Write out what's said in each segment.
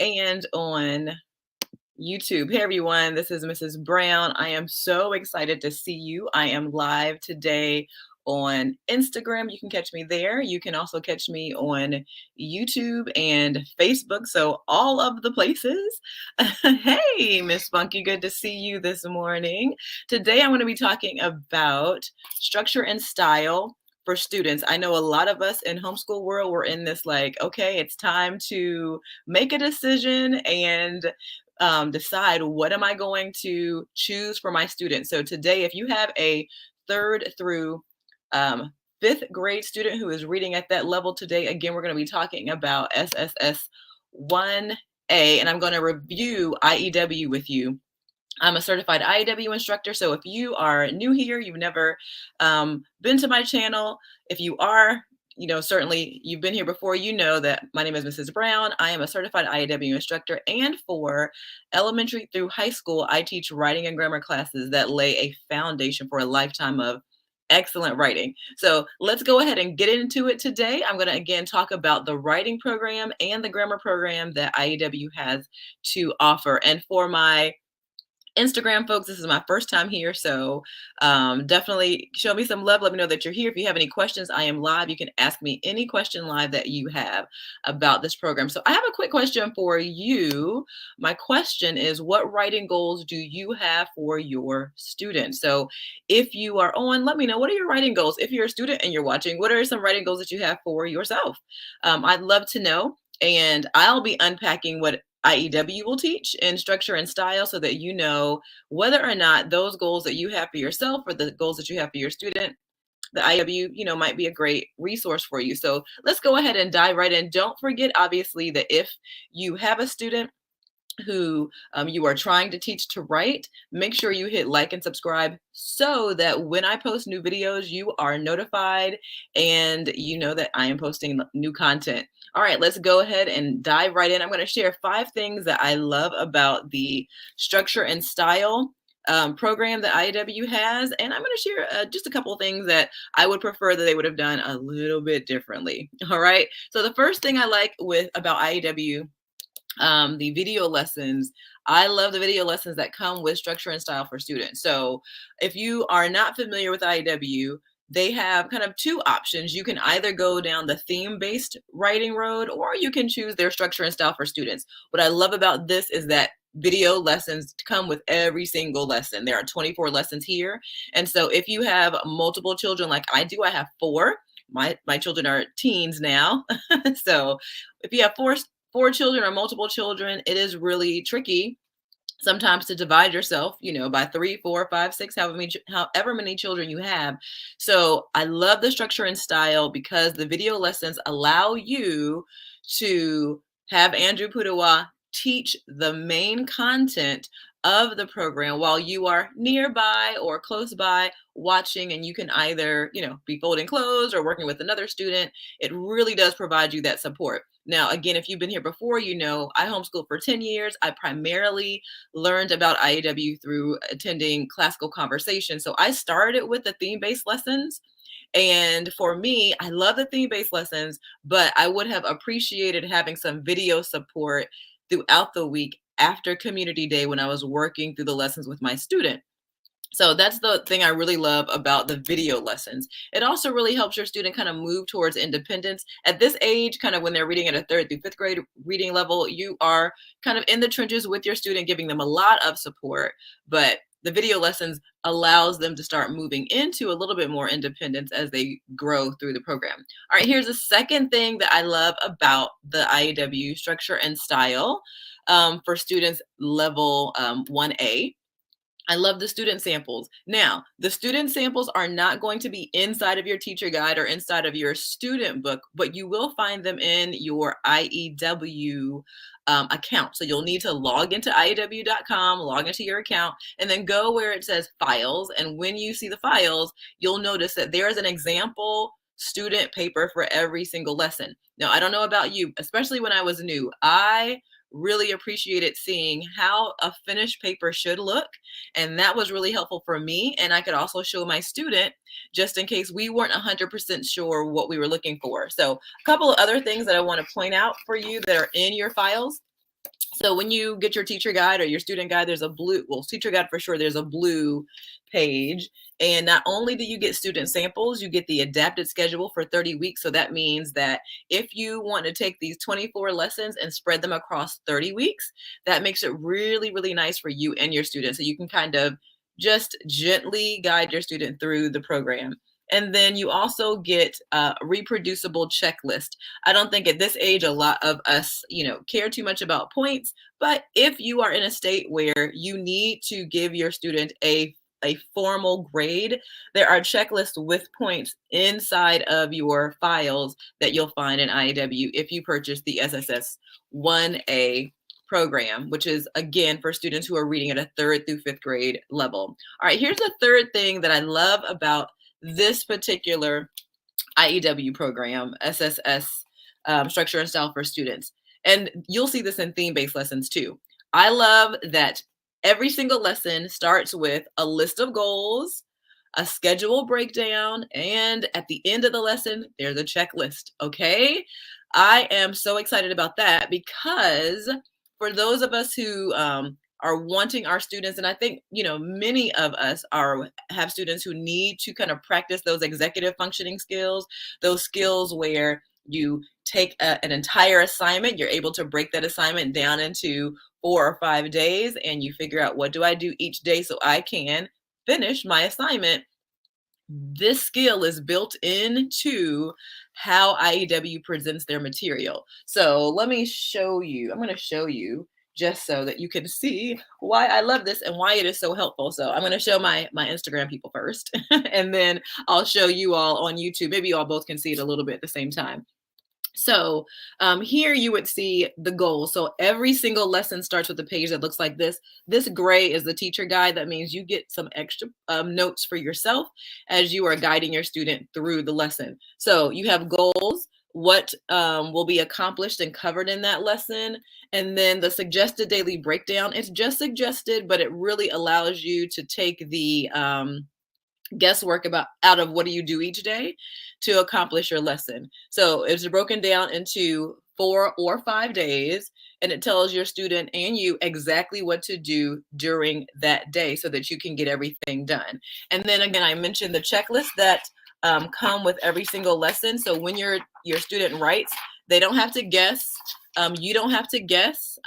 and on YouTube. Hey everyone, this is Mrs. Brown. I am so excited to see you. I am live today on Instagram. You can catch me there. You can also catch me on YouTube and Facebook. So all of the places. Hey, Miss Funky, good to see you this morning. Today I'm going to be talking about structure and style for students. I know a lot of us in homeschool world, we're in this like, okay, it's time to make a decision and decide what am I going to choose for my students. So today, if you have a third through fifth grade student who is reading at that level today, again, we're going to be talking about SSS1A, and I'm going to review IEW with you. I'm a certified IEW instructor, so if you are new here, you've never been to my channel, if you are, certainly you've been here before, you know that my name is Mrs. Brown. I am a certified IEW instructor, and for elementary through high school, I teach writing and grammar classes that lay a foundation for a lifetime of excellent writing. So let's go ahead and get into it today. I'm going to again talk about the writing program and the grammar program that IEW has to offer. And for my Instagram folks, this is my first time here, so definitely show me some love. Let me know that you're here. If you have any questions, I am live. You can ask me any question live that you have about this program. So I have a quick question for you. My question is, what writing goals do you have for your students? So if you are on, let me know, what are your writing goals? If you're a student and you're watching, what are some writing goals that you have for yourself? I'd love to know. And I'll be unpacking what IEW will teach in structure and style so that you know whether or not those goals that you have for yourself or the goals that you have for your student, the IEW, might be a great resource for you. So let's go ahead and dive right in. Don't forget, obviously, that if you have a student who you are trying to teach to write, make sure you hit like and subscribe so that when I post new videos, you are notified and you know that I am posting new content. All right, let's go ahead and dive right in. I'm going to share 5 things that I love about the structure and style program that IEW has, and I'm going to share just a couple of things that I would prefer that they would have done a little bit differently. All right, so the first thing I like about IEW, the video lessons. I love the video lessons that come with structure and style for students. So if you are not familiar with IEW, they have kind of 2 options. You can either go down the theme-based writing road, or you can choose their structure and style for students. What I love about this is that video lessons come with every single lesson. There are 24 lessons here. And so if you have multiple children like I do, I have 4. My children are teens now. So if you have 4 children or multiple children, it is really tricky sometimes to divide yourself, by 3, 4, 5, 6, however many children you have. So I love the structure and style because the video lessons allow you to have Andrew Pudawa teach the main content of the program while you are nearby or close by watching, and you can either, be folding clothes or working with another student. It really does provide you that support. Now, again, if you've been here before, I homeschooled for 10 years. I primarily learned about IEW through attending classical conversation. So I started with the theme-based lessons. And for me, I love the theme-based lessons, but I would have appreciated having some video support throughout the week after community day when I was working through the lessons with my student. So that's the thing I really love about the video lessons. It also really helps your student kind of move towards independence. At this age, kind of when they're reading at a 3rd through 5th grade reading level, you are kind of in the trenches with your student, giving them a lot of support. But the video lessons allows them to start moving into a little bit more independence as they grow through the program. All right, here's the second thing that I love about the IEW structure and style for students level 1A. I love the student samples. Now, the student samples are not going to be inside of your teacher guide or inside of your student book, but you will find them in your IEW account. So you'll need to log into IEW.com, log into your account, and then go where it says files. And when you see the files, you'll notice that there is an example student paper for every single lesson. Now, I don't know about you, especially when I was new, I really appreciated seeing how a finished paper should look. And that was really helpful for me. And I could also show my student just in case we weren't 100% sure what we were looking for. So a couple of other things that I want to point out for you that are in your files. So when you get your teacher guide or your student guide, there's a blue, well, teacher guide for sure, there's a blue page. And not only do you get student samples, you get the adapted schedule for 30 weeks. So that means that if you want to take these 24 lessons and spread them across 30 weeks, that makes it really, really nice for you and your students. So you can kind of just gently guide your student through the program. And then you also get a reproducible checklist. I don't think at this age a lot of us, care too much about points, but if you are in a state where you need to give your student a formal grade, there are checklists with points inside of your files that you'll find in IEW if you purchase the SSS1A program, which is again for students who are reading at a 3rd through 5th grade level. All right, here's the third thing that I love about this particular IEW program, SSS, Structure and Style for Students. And you'll see this in theme-based lessons too. I love that every single lesson starts with a list of goals, a schedule breakdown, and at the end of the lesson, there's a checklist, okay? I am so excited about that because for those of us who are wanting our students, and I think many of us have students who need to kind of practice those executive functioning skills, those skills where you take an entire assignment, you're able to break that assignment down into 4 or 5 days, and you figure out, what do I do each day so I can finish my assignment. This skill is built into how IEW presents their material. So let me show you. I'm going to show you just so that you can see why I love this and why it is so helpful. So I'm going to show my Instagram people first, and then I'll show you all on YouTube. Maybe you all both can see it a little bit at the same time. So here you would see the goals. So every single lesson starts with a page that looks like this. This gray is the teacher guide. That means you get some extra notes for yourself as you are guiding your student through the lesson. So you have goals, what will be accomplished and covered in that lesson. And then the suggested daily breakdown. It's just suggested, but it really allows you to take the guesswork out of what do you do each day to accomplish your lesson. So it's broken down into 4 or 5 days, and it tells your student and you exactly what to do during that day so that you can get everything done. And then again, I mentioned the checklist that come with every single lesson. So when your student writes, they don't have to guess. You don't have to guess.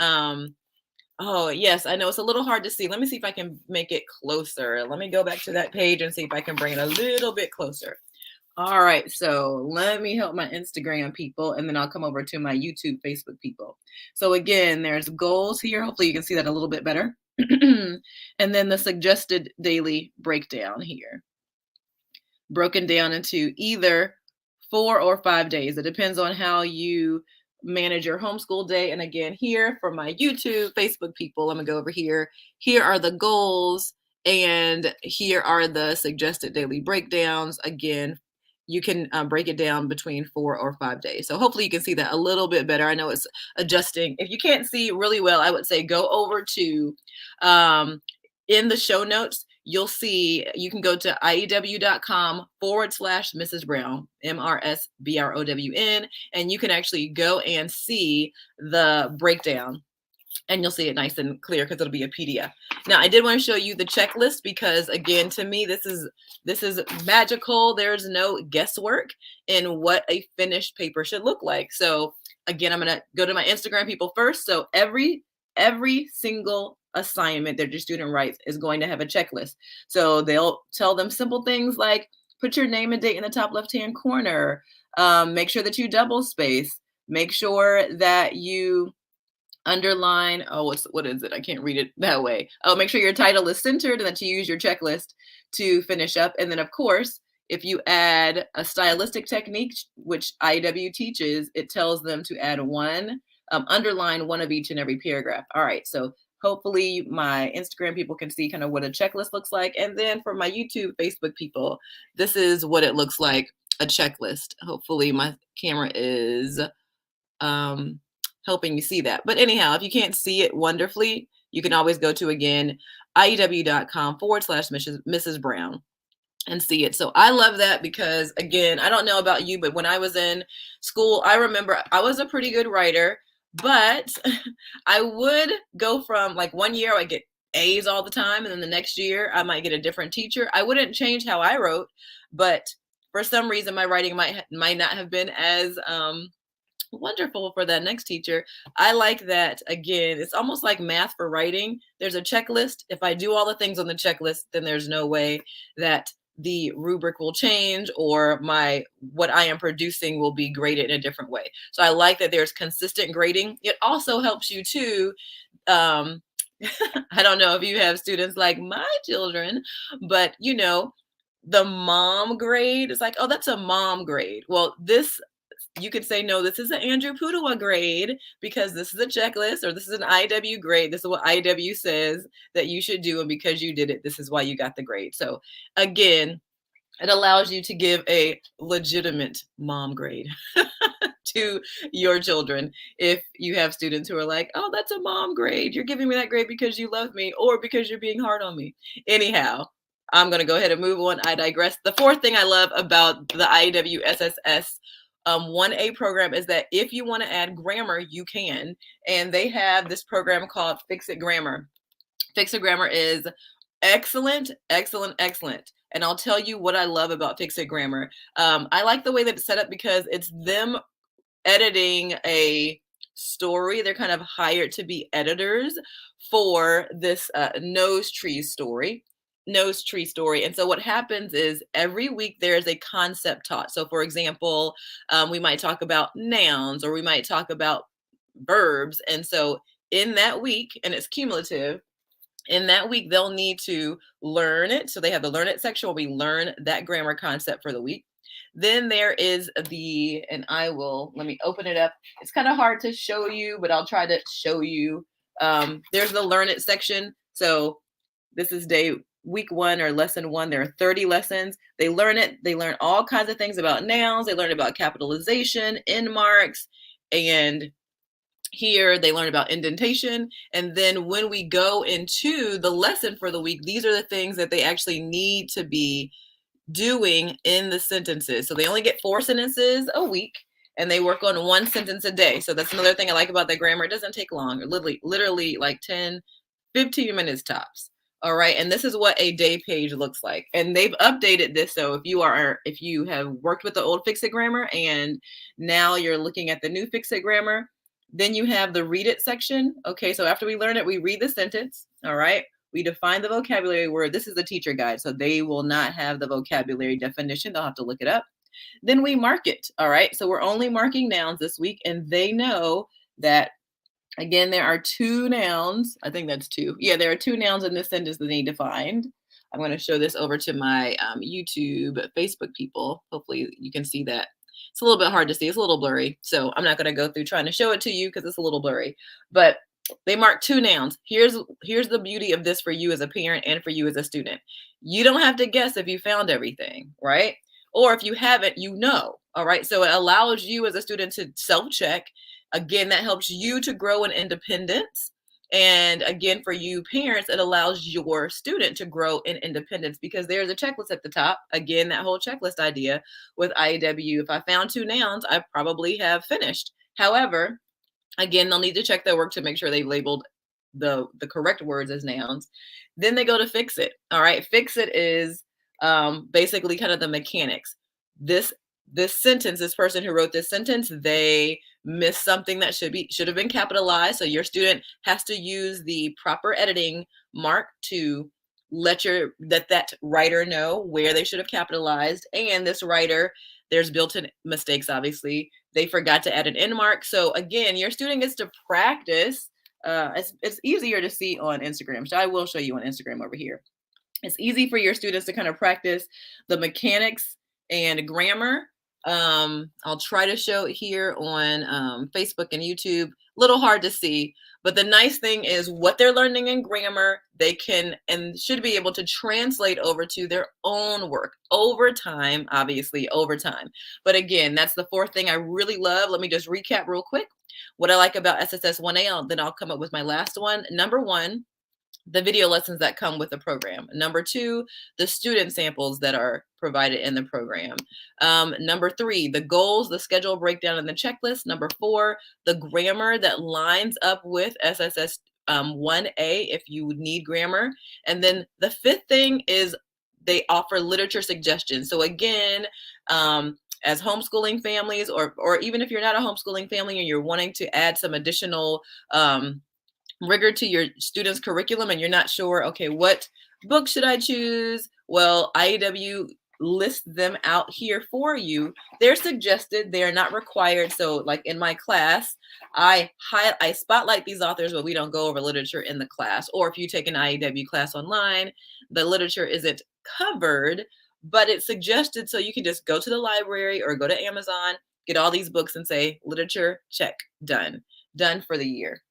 Oh, yes, I know it's a little hard to see. Let me see if I can make it closer. Let me go back to that page and see if I can bring it a little bit closer. All right, so let me help my Instagram people, and then I'll come over to my YouTube, Facebook people. So again, there's goals here. Hopefully you can see that a little bit better. And then the suggested daily breakdown here, broken down into either 4 or 5 days. It depends on how you manage your homeschool day. And again, here for my YouTube, Facebook people, I'm gonna go over here. Here are the goals, and here are the suggested daily breakdowns. Again, you can break it down between 4 or 5 days. So hopefully you can see that a little bit better. I know it's adjusting. If you can't see really well, I would say go over to in the show notes. You'll see, you can go to IEW.com/Mrs. Brown, MRSBROWN, and you can actually go and see the breakdown. And you'll see it nice and clear because it'll be a PDF. Now, I did want to show you the checklist because, again, to me, this is magical. There's no guesswork in what a finished paper should look like. So, again, I'm going to go to my Instagram people first. So every single assignment that your student writes is going to have a checklist. So they'll tell them simple things like put your name and date in the top left-hand corner. Make sure that you double space. Make sure that you underline, what is it? I can't read it that way. Make sure your title is centered and that you use your checklist to finish up. And then, of course, if you add a stylistic technique, which IEW teaches, it tells them to add underline one of each and every paragraph. All right, so hopefully my Instagram people can see kind of what a checklist looks like. And then for my YouTube, Facebook people, this is what it looks like, a checklist. Hopefully my camera is helping you see that. But anyhow, if you can't see it wonderfully, you can always go to, again, IEW.com/Mrs. Brown and see it. So I love that because, again, I don't know about you, but when I was in school, I remember I was a pretty good writer, But I would go from like 1 year I get A's all the time, and then the next year I might get a different teacher. I wouldn't change how I wrote, but for some reason my writing might not have been as wonderful for that next teacher. I like that. Again, it's almost like math for writing. There's a checklist. If I do all the things on the checklist, then there's no way that the rubric will change, or my what I am producing will be graded in a different way. So I like that there's consistent grading. It also helps you too. um I don't know if you have students like my children, but the mom grade is like, oh, that's a mom grade. Well, this you could say, no, this is an Andrew Pudawa grade because this is a checklist, or this is an IEW grade. This is what IEW says that you should do. And because you did it, this is why you got the grade. So again, it allows you to give a legitimate mom grade to your children. If you have students who are like, oh, that's a mom grade, you're giving me that grade because you love me or because you're being hard on me. Anyhow, I'm going to go ahead and move on. I digress. The fourth thing I love about the IEW SSS 1A program is that if you want to add grammar, you can. And they have this program called Fix It Grammar. Fix It Grammar is excellent, excellent, excellent. And I'll tell you what I love about Fix It Grammar. I like the way that it's set up because it's them editing a story. They're kind of hired to be editors for this nose tree story. And so what happens is every week there's a concept taught. So for example, we might talk about nouns, or we might talk about verbs. And so in that week, and it's cumulative, in that week they'll need to learn it. So they have the learn it section where we learn that grammar concept for the week. Then there is and let me open it up. It's kind of hard to show you, but I'll try to show you. There's the learn it section. So this is week 1 or lesson 1. There are 30 lessons. They learn it. They learn all kinds of things about nouns. They learn about capitalization, end marks, and here they learn about indentation. And then when we go into the lesson for the week, these are the things that they actually need to be doing in the sentences. So they only get 4 sentences a week, and they work on 1 sentence a day. So that's another thing I like about the grammar. It doesn't take long, literally like 10, 15 minutes tops. All right. And this is what a day page looks like. And they've updated this. So if you have worked with the old Fix It Grammar and now you're looking at the new Fix It Grammar, then you have the read it section. Okay. So after we learn it, we read the sentence. All right. We define the vocabulary word. This is the teacher guide, so they will not have the vocabulary definition. They'll have to look it up. Then we mark it. All right. So we're only marking nouns this week, and they know that, again, there are 2 nouns. I think that's 2. Yeah, there are 2 nouns in this sentence that they defined. I'm going to show this over to my YouTube, Facebook people. Hopefully you can see that. It's a little bit hard to see. It's a little blurry. So I'm not going to go through trying to show it to you because it's a little blurry. But they mark 2 nouns. Here's the beauty of this for you as a parent and for you as a student. You don't have to guess if you found everything, right? Or if you haven't, all right? So it allows you as a student to self-check. Again, that helps you to grow in independence. And again, for you parents, it allows your student to grow in independence because there's a checklist at the top. Again, that whole checklist idea with IEW. If I found 2 nouns, I probably have finished. However, again, they'll need to check their work to make sure they've labeled the correct words as nouns. Then they go to fix it. All right. Fix it is basically kind of the mechanics. This sentence, this person who wrote this sentence, they missed something that should have been capitalized. So your student has to use the proper editing mark to let that writer know where they should have capitalized. And this writer, there's built-in mistakes, obviously. They forgot to add an end mark. So again, your student gets to practice. It's easier to see on Instagram. So I will show you on Instagram over here. It's easy for your students to kind of practice the mechanics and grammar. I'll try to show it here on Facebook and YouTube. Little hard to see, but the nice thing is what they're learning in grammar, they can and should be able to translate over to their own work over time, obviously over time. But again, that's the 4th thing I really love. Let me just recap real quick. What I like about SSS1A, then I'll come up with my last one. Number 1, the video lessons that come with the program. Number two, the student samples that are provided in the program. Number three, the goals, the schedule breakdown, and the checklist. Number four, the grammar that lines up with SSS 1A if you need grammar. And then the fifth thing is they offer literature suggestions. So again, as homeschooling families, or even if you're not a homeschooling family and you're wanting to add some additional rigor to your students' curriculum and you're not sure, okay, what book should I choose? Well, IEW lists them out here for you. They're suggested, they are not required. So like in my class, I spotlight these authors, but we don't go over literature in the class. Or if you take an IEW class online, the literature isn't covered, but it's suggested, so you can just go to the library or go to Amazon, get all these books and say, literature, check, done for the year.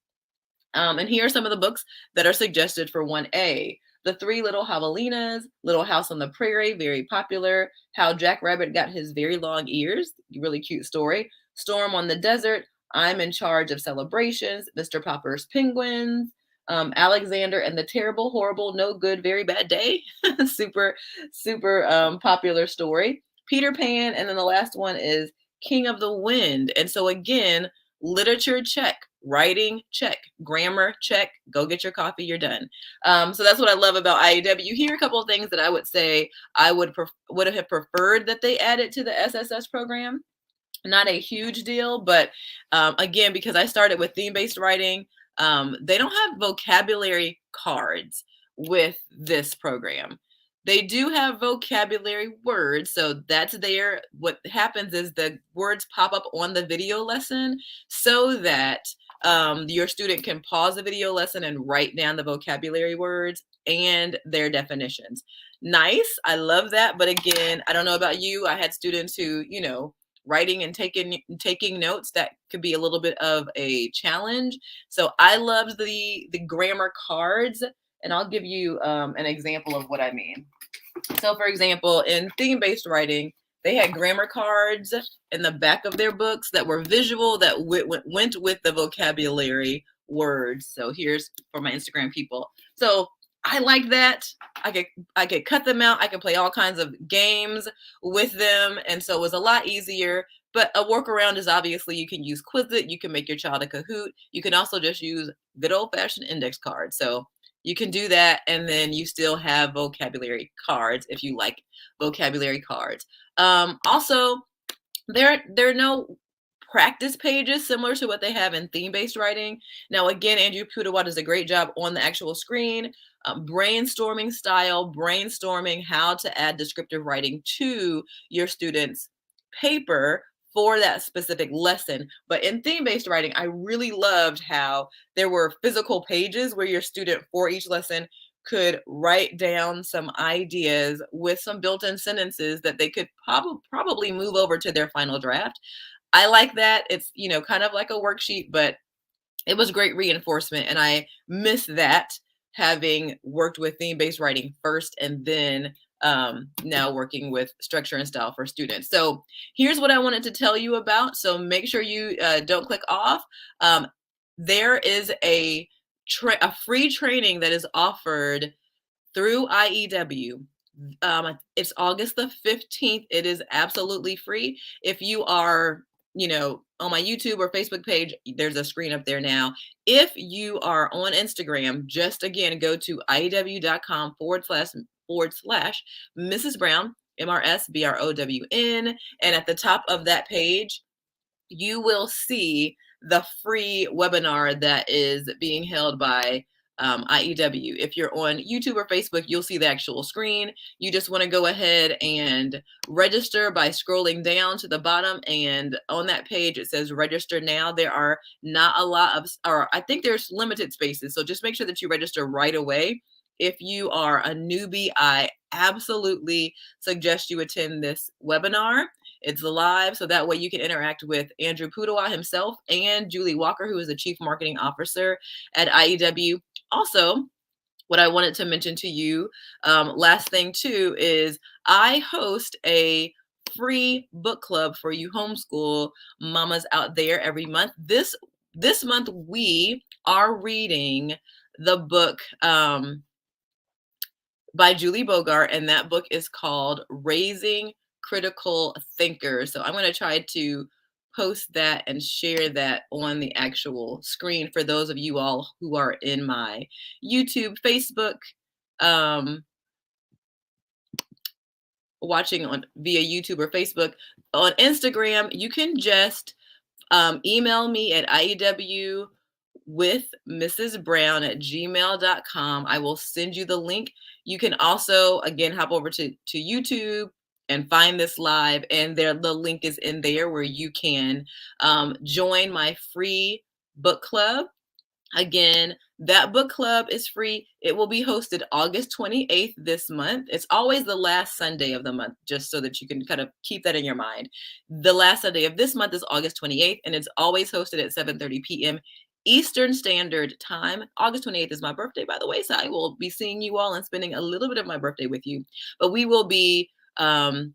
And here are some of the books that are suggested for 1A. The Three Little Javelinas, Little House on the Prairie, very popular. How Jack Rabbit Got His Very Long Ears, really cute story. Storm on the Desert, I'm in Charge of Celebrations, Mr. Popper's Penguins, Alexander and the Terrible, Horrible, No Good, Very Bad Day, super, super popular story. Peter Pan, and then the last one is King of the Wind. And so again, literature, check. Writing, check. Grammar, check. Go get your coffee, you're done. So that's what I love about IEW. Here are a couple of things that I would say I would have preferred that they added to the SSS program. Not a huge deal, but again, because I started with theme-based writing, they don't have vocabulary cards with this program. They do have vocabulary words, so that's there. What happens is the words pop up on the video lesson so that your student can pause the video lesson and write down the vocabulary words and their definitions. Nice, I love that. But again, I don't know about you. I had students who, writing and taking notes, that could be a little bit of a challenge. So I loved the grammar cards, and I'll give you an example of what I mean. So for example, in theme-based writing, they had grammar cards in the back of their books that were visual, that went with the vocabulary words. So here's for my Instagram people. So I like that. I could cut them out. I could play all kinds of games with them. And so it was a lot easier. But a workaround is obviously you can use Quizlet. You can make your child a Kahoot. You can also just use good old-fashioned index cards. So you can do that, and then you still have vocabulary cards if you like vocabulary cards. Also, there are no practice pages similar to what they have in theme-based writing. Now, again, Andrew Pudewa does a great job on the actual screen, brainstorming style, brainstorming how to add descriptive writing to your students' paper for that specific lesson. But in theme-based writing, I really loved how there were physical pages where your student for each lesson could write down some ideas with some built-in sentences that they could probably move over to their final draft. I like that. It's, kind of like a worksheet, but it was great reinforcement. And I miss that, having worked with theme-based writing first and then now working with structure and style for students. So here's what I wanted to tell you about. So make sure you don't click off. There is a free training that is offered through IEW. It's August the 15th. It is absolutely free. If you are, on my YouTube or Facebook page, there's a screen up there now. If you are on Instagram, just again, go to IEW.com // Mrs. Brown, MRSBROWN. And at the top of that page, you will see the free webinar that is being held by IEW. If you're on YouTube or Facebook, you'll see the actual screen. You just want to go ahead and register by scrolling down to the bottom. And on that page, it says register now. There are not a lot of, or I think there's limited spaces. So just make sure that you register right away. If you are a newbie, I absolutely suggest you attend this webinar. It's live, so that way you can interact with Andrew Pudewa himself and Julie Walker, who is the Chief Marketing Officer at IEW. Also, what I wanted to mention to you, last thing too, is I host a free book club for you homeschool mamas out there every month. This month we are reading the book by Julie Bogart, and that book is called Raising Critical Thinkers. So I'm going to try to post that and share that on the actual screen for those of you all who are in my YouTube, Facebook, um, watching on via YouTube or Facebook. On Instagram, you can just email me at IEW with Mrs. Brown at gmail.com. I will send you the link. You can also, again, hop over to YouTube and find this live. And there, the link is in there where you can join my free book club. Again, that book club is free. It will be hosted August 28th this month. It's always the last Sunday of the month, just so that you can kind of keep that in your mind. The last Sunday of this month is August 28th, and it's always hosted at 7:30 p.m. Eastern Standard Time. August 28th is my birthday, by the way, so I will be seeing you all and spending a little bit of my birthday with you. But we will be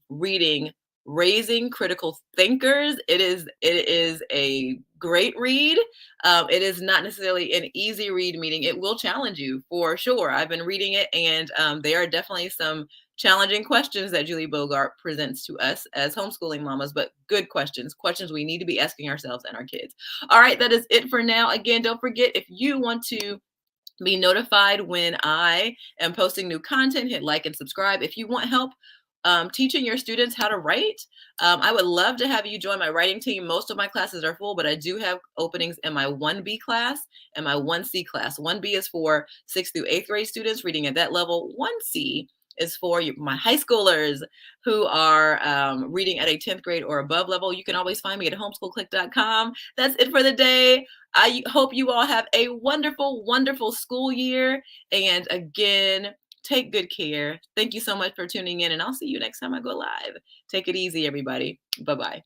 reading Raising Critical Thinkers. It is a great read. It is not necessarily an easy read, meaning it will challenge you for sure. I've been reading it, and there are definitely some challenging questions that Julie Bogart presents to us as homeschooling mamas, but good questions, questions we need to be asking ourselves and our kids. All right, that is it for now. Again, don't forget, if you want to be notified when I am posting new content, hit like and subscribe. If you want help teaching your students how to write, I would love to have you join my writing team. Most of my classes are full, but I do have openings in my 1B class and my 1C class. 1B is for 6th through 8th grade students reading at that level. 1C is for my high schoolers who are reading at a 10th grade or above level. You can always find me at homeschoolclick.com. That's it for the day. I hope you all have a wonderful, wonderful school year. And again, take good care. Thank you so much for tuning in, and I'll see you next time I go live. Take it easy, everybody. Bye-bye.